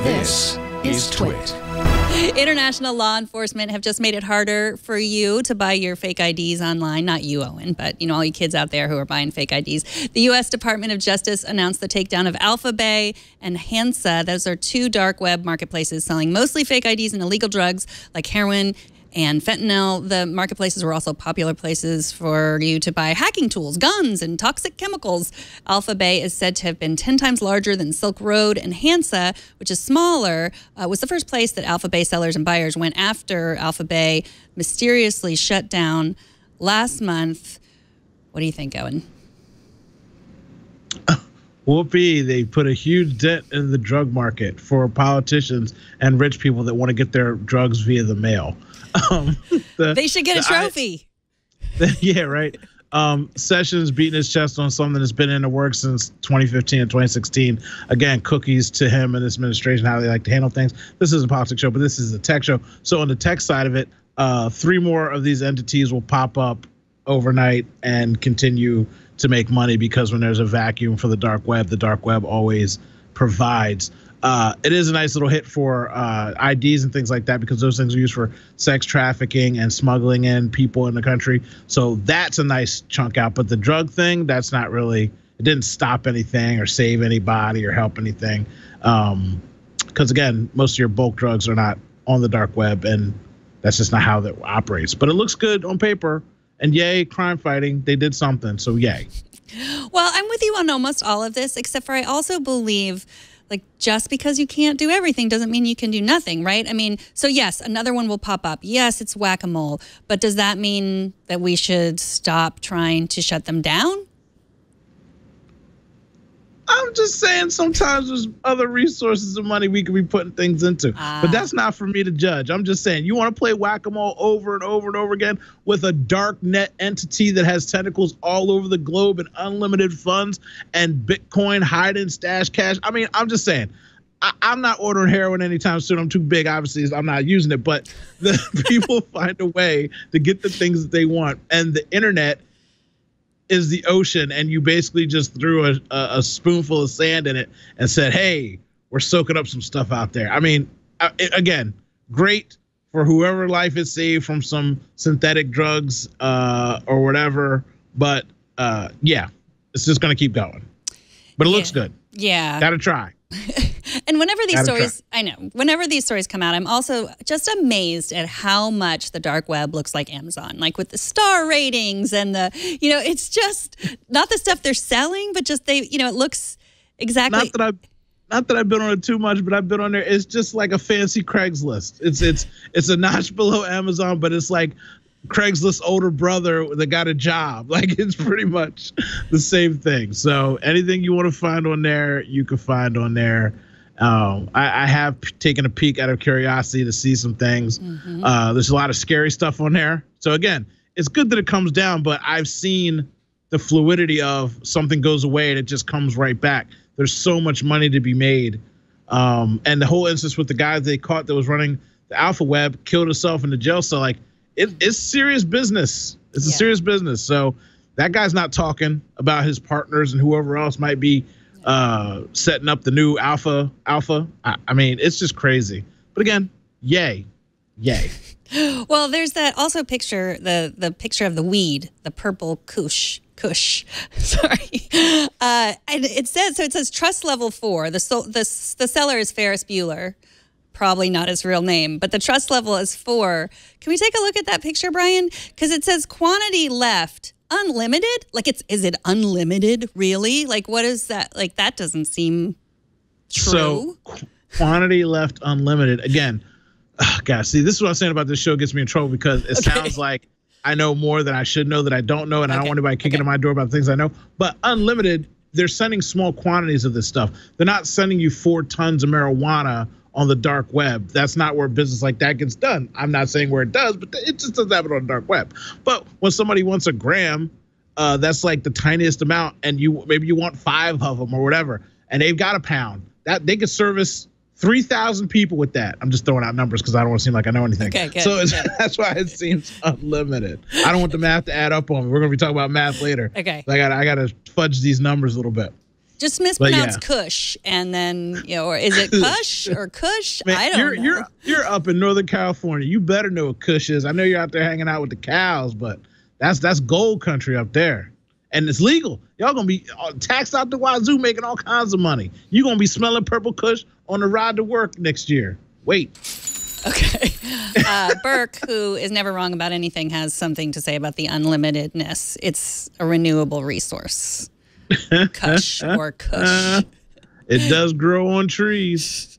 This is TWiT. International law enforcement have just made it harder for you to buy your fake IDs online. Not you, Owen, but all you kids out there who are buying fake IDs. The U.S. Department of Justice announced the takedown of AlphaBay and Hansa. Those are two dark web marketplaces selling mostly fake IDs and illegal drugs like heroin and fentanyl. The marketplaces were also popular places for you to buy hacking tools, guns, and toxic chemicals. AlphaBay is said to have been 10 times larger than Silk Road and Hansa, which is smaller. Was the first place that AlphaBay sellers and buyers went after AlphaBay mysteriously shut down last month. What do you think, Owen? Whoopee, they put a huge dent in the drug market for politicians and rich people that want to get their drugs via the mail. They should get a trophy. Yeah, right. Sessions beating his chest on something that's been in the works since 2015 and 2016. Again, cookies to him and this administration, how they like to handle things. This is a politics show, but this is a tech show. So on the tech side of it, 3 more of these entities will pop up overnight and continue to make money, because when there's a vacuum for the dark web always provides. It is a nice little hit for IDs and things like that, because those things are used for sex trafficking and smuggling in people in the country. So that's a nice chunk out. But the drug thing, that's not really, it didn't stop anything or save anybody or help anything. Because again, most of your bulk drugs are not on the dark web, and that's just not how that operates. But it looks good on paper. And yay, crime fighting, they did something. So yay. Well, I'm with you on almost all of this, except for I also believe, like, just because you can't do everything doesn't mean you can do nothing, right? I mean, so yes, another one will pop up. Yes, it's whack-a-mole. But does that mean that we should stop trying to shut them down? I'm just saying sometimes there's other resources and money we could be putting things into. But that's not for me to judge. I'm just saying, you want to play whack-a-mole over and over and over again with a dark net entity that has tentacles all over the globe and unlimited funds and Bitcoin hiding stash cash. I mean, I'm just saying, I'm not ordering heroin anytime soon. I'm too big, obviously. I'm not using it. But the people find a way to get the things that they want. And the internet is the ocean, and you basically just threw a spoonful of sand in it and said, hey, we're soaking up some stuff out there. I mean, again, great for whoever life is saved from some synthetic drugs or whatever. But yeah, it's just going to keep going. But it looks good. Yeah. Got to try. And whenever these stories, whenever these stories come out, I'm also just amazed at how much the dark web looks like Amazon, like with the star ratings and the, it's just not the stuff they're selling, but just it looks exactly. Not that I've been on it too much, but I've been on there. It's just like a fancy Craigslist. It's a notch below Amazon, but it's like Craigslist's older brother that got a job. Like, it's pretty much the same thing. So anything you want to find on there, you can find on there. I have taken a peek out of curiosity to see some things. There's a lot of scary stuff on there. So again, it's good that it comes down, but I've seen the fluidity of something goes away and it just comes right back. There's so much money to be made. And the whole instance with the guy they caught that was running the Alpha Web killed himself in the jail cell. Like, it's serious business. It's a serious business. So that guy's not talking about his partners and whoever else might be setting up the new Alpha. I mean, it's just crazy. But again, yay. Well, there's that also picture, the picture of the weed, the purple kush. Sorry. And it says trust level 4. The seller is Ferris Bueller. Probably not his real name, but the trust level is 4. Can we take a look at that picture, Brian? Because it says quantity left unlimited. Like, is it unlimited, really? Like, what is that? Like, that doesn't seem true. So quantity left unlimited. Again, guys, see, this is what I'm saying about this show gets me in trouble, because it sounds like I know more than I should know that I don't know, and I don't want anybody kicking in my door about things I know. But unlimited, they're sending small quantities of this stuff. They're not sending you 4 tons of marijuana on the dark web. That's not where business like that gets done. I'm not saying where it does, but it just doesn't happen on the dark web. But when somebody wants a gram, that's like the tiniest amount, and maybe you want 5 of them or whatever, and they've got a pound. That they could service 3,000 people with that. I'm just throwing out numbers because I don't want to seem like I know anything. Okay, good, so that's why it seems unlimited. I don't want the math to add up on me. We're going to be talking about math later. Okay. So I got to fudge these numbers a little bit. Just mispronounce Kush, and then or is it Kush or Kush? Man, I don't know. You're up in Northern California. You better know what Kush is. I know you're out there hanging out with the cows, but that's gold country up there, and it's legal. Y'all gonna be taxed out the wazoo, making all kinds of money. You gonna be smelling purple Kush on the ride to work next year. Wait. Okay. Burke, who is never wrong about anything, has something to say about the unlimitedness. It's a renewable resource. Kush or Kush. It does grow on trees.